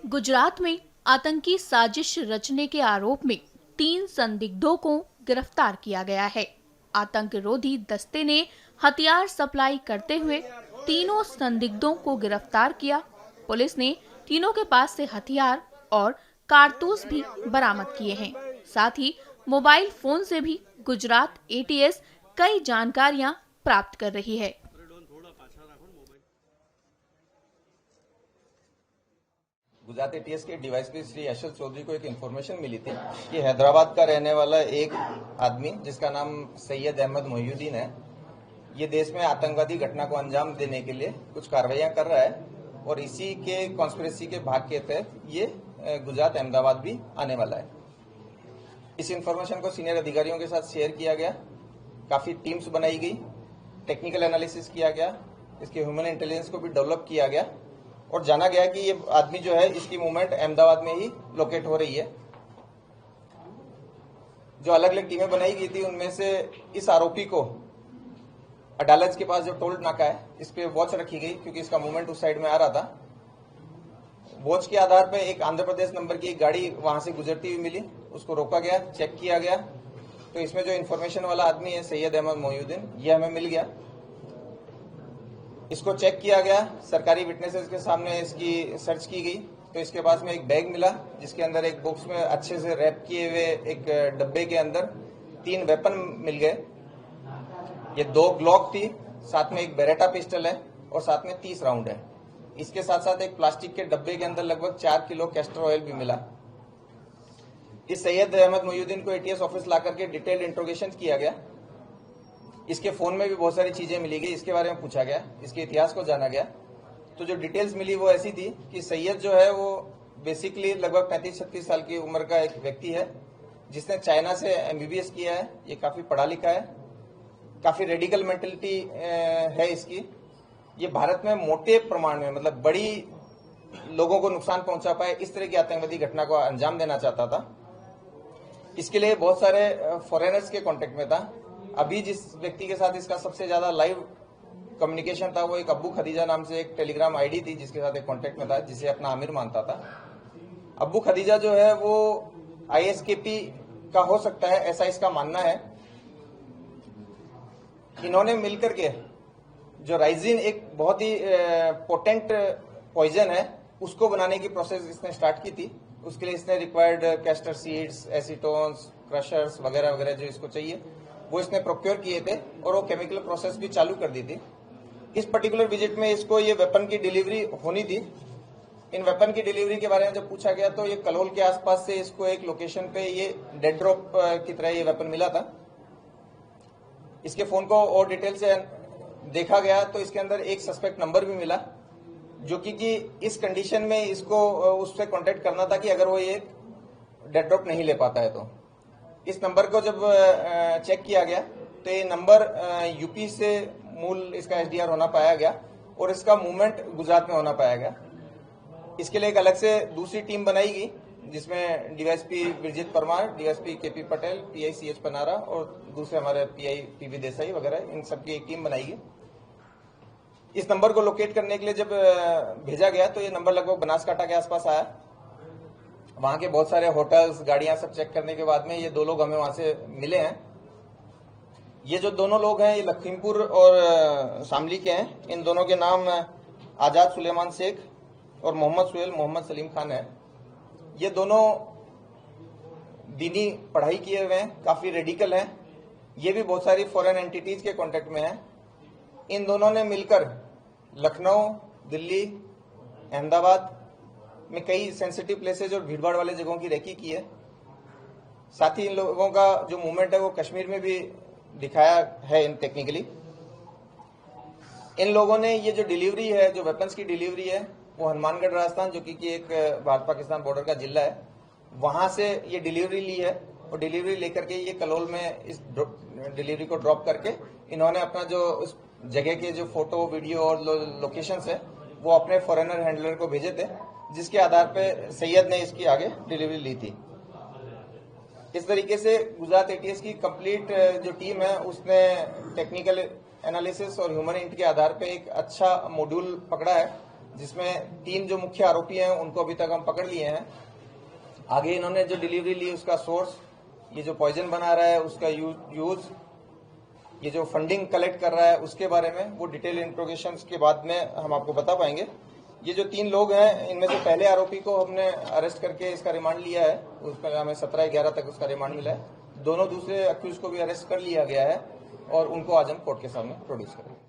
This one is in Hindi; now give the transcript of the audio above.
गुजरात में आतंकी साजिश रचने के आरोप में 3 संदिग्धों को गिरफ्तार किया गया है। आतंकरोधी दस्ते ने हथियार सप्लाई करते हुए तीनों संदिग्धों को गिरफ्तार किया। पुलिस ने तीनों के पास से हथियार और कारतूस भी बरामद किए हैं। साथ ही मोबाइल फोन से भी गुजरात एटीएस कई जानकारियां प्राप्त कर रही है। गुजरात एटीएस के डीवाईएसपी श्री यशल चौधरी को एक इन्फॉर्मेशन मिली थी कि हैदराबाद का रहने वाला एक आदमी जिसका नाम सैयद अहमद मोहिउद्दीन है, ये देश में आतंकवादी घटना को अंजाम देने के लिए कुछ कार्रवाइयां कर रहा है और इसी के कॉन्स्पिरेसी के भाग के तहत ये गुजरात अहमदाबाद भी आने वाला है। इस इन्फॉर्मेशन को सीनियर अधिकारियों के साथ शेयर किया गया, काफी टीम्स बनाई गई, टेक्निकल एनालिसिस किया गया, इसके ह्यूमन इंटेलिजेंस को भी डेवलप किया गया और जाना गया कि ये आदमी जो है इसकी मूवमेंट अहमदाबाद में ही लोकेट हो रही है। जो अलग अलग टीमें बनाई गई थी उनमें से इस आरोपी को अडालज के पास जो टोल नाका है इस पे वॉच रखी गई क्योंकि इसका मूवमेंट उस साइड में आ रहा था। वॉच के आधार पर एक आंध्र प्रदेश नंबर की एक गाड़ी वहां से गुजरती हुई मिली, उसको रोका गया, चेक किया गया तो इसमें जो इन्फॉर्मेशन वाला आदमी है सैयद अहमद मोहिउद्दीन, ये हमें मिल गया। इसको चेक किया गया, सरकारी विटनेसेस के सामने इसकी सर्च की गई तो इसके पास में एक बैग मिला जिसके अंदर एक बॉक्स में अच्छे से रैप किए हुए एक डब्बे के अंदर 3 वेपन मिल गए। ये 2 ग्लॉक थी, साथ में एक बेरेटा पिस्टल है और साथ में 30 राउंड है। इसके साथ साथ एक प्लास्टिक के डब्बे के अंदर लगभग 4 किलो कैस्टर ऑयल भी मिला। इस सैयद अहमद मोहिउद्दीन को एटीएस ऑफिस ला करके डिटेल्ड इंट्रोगेशन किया गया। इसके फोन में भी बहुत सारी चीजें मिली गई, इसके बारे में पूछा गया, इसके इतिहास को जाना गया। तो जो डिटेल्स मिली वो ऐसी थी कि सैयद जो है वो बेसिकली लगभग 35-36 साल की उम्र का एक व्यक्ति है जिसने चाइना से एमबीबीएस किया है। ये काफी पढ़ा लिखा है, काफी रेडिकल मेंटेलिटी है इसकी। ये भारत में मोटे प्रमाण में मतलब बड़ी लोगों को नुकसान पहुंचा पाए इस तरह की आतंकवादी घटना को अंजाम देना चाहता था। इसके लिए बहुत सारे फॉरेनर्स के कांटेक्ट में था। अभी जिस व्यक्ति के साथ इसका सबसे ज्यादा लाइव कम्युनिकेशन था वो एक अब्बू खदीजा नाम से एक टेलीग्राम आईडी थी जिसके साथ एक कांटेक्ट में था, जिसे अपना आमिर मानता था। अब्बू खदीजा जो है वो आईएसकेपी का हो सकता है, ऐसा इसका मानना है। इन्होंने मिलकर के जो राइजिन एक बहुत ही पोटेंट पॉइजन है उसको बनाने की प्रोसेस इसने स्टार्ट की थी। उसके लिए इसने रिक्वायर्ड कैस्टर सीड्स, एसीटोन्स, क्रशर्स वगैरह वगैरह जो इसको चाहिए वो इसने प्रोक्योर किए थे और वो केमिकल प्रोसेस भी चालू कर दी थी। इस पर्टिकुलर विजिट में इसको ये वेपन की डिलीवरी होनी थी। इन वेपन की डिलीवरी के बारे में जब पूछा गया तो ये कलोल के आसपास से इसको एक लोकेशन पे ये डेड ड्रॉप की तरह ये वेपन मिला था। इसके फोन को और डिटेल से देखा गया तो इसके अंदर एक सस्पेक्ट नंबर भी मिला जो कि इस कंडीशन में इसको उससे कांटेक्ट करना था कि अगर वो ये डेड ड्रॉप नहीं ले पाता है तो। इस नंबर को जब चेक किया गया तो ये नंबर यूपी से मूल इसका एसडीआर होना पाया गया और इसका मूवमेंट गुजरात में होना पाया गया। इसके लिए एक अलग से दूसरी टीम बनाई गई जिसमें DYSP Virjit Parmar, DYSP KP Patel, PI CH Panara और दूसरे हमारे पीआई पीवी देसाई वगैरह, इन सबकी एक टीम बनाई गई। इस नंबर को लोकेट करने के लिए जब भेजा गया तो ये नंबर लगभग बनासकांठा के आसपास आया। वहां के बहुत सारे होटल्स, गाड़ियां सब चेक करने के बाद में ये 2 लोग हमें वहां से मिले हैं। ये जो दोनों लोग हैं ये लखीमपुर और शामली के हैं। इन दोनों के नाम आजाद सुलेमान शेख और मोहम्मद सुहेल मोहम्मद सलीम खान है। ये दोनों दीनी पढ़ाई किए हुए हैं, काफी रेडिकल हैं। ये भी बहुत सारी फॉरेन एंटिटीज के कांटेक्ट में हैं। इन दोनों ने मिलकर लखनऊ, दिल्ली, अहमदाबाद में कई सेंसिटिव प्लेसेज और भीड़भाड़ वाले जगहों की रेकी की है। साथ ही इन लोगों का जो मूवमेंट है वो कश्मीर में भी दिखाया है इन टेक्निकली। इन लोगों ने ये जो डिलीवरी है, जो वेपन्स की डिलीवरी है, वो हनुमानगढ़ राजस्थान जो कि एक भारत पाकिस्तान बॉर्डर का जिला है, वहां से ये डिलीवरी ली है और डिलीवरी लेकर के ये कलोल में इस डिलीवरी को ड्रॉप करके इन्होंने अपना जो उस जगह के जो फोटो, वीडियो और लोकेशंस है वो अपने फॉरेनर हैंडलर को भेजे थे, जिसके आधार पे सैयद ने इसकी आगे डिलीवरी ली थी। इस तरीके से गुजरात एटीएस की कंप्लीट जो टीम है उसने टेक्निकल एनालिसिस और ह्यूमन इंट के आधार पे एक अच्छा मॉड्यूल पकड़ा है जिसमें 3 जो मुख्य आरोपी हैं उनको अभी तक हम पकड़ लिए हैं। आगे इन्होंने जो डिलीवरी ली उसका सोर्स, ये जो पॉइजन बना रहा है उसका यूज, ये जो फंडिंग कलेक्ट कर रहा है उसके बारे में वो डिटेल इंट्रोगेशन के बाद में हम आपको बता पाएंगे। ये जो 3 लोग हैं इनमें से पहले आरोपी को हमने अरेस्ट करके इसका रिमांड लिया है, उसका हमें 17/11 तक उसका रिमांड मिला है। दोनों दूसरे अक्यूज को भी अरेस्ट कर लिया गया है और उनको आज हम कोर्ट के सामने प्रोड्यूस करेंगे।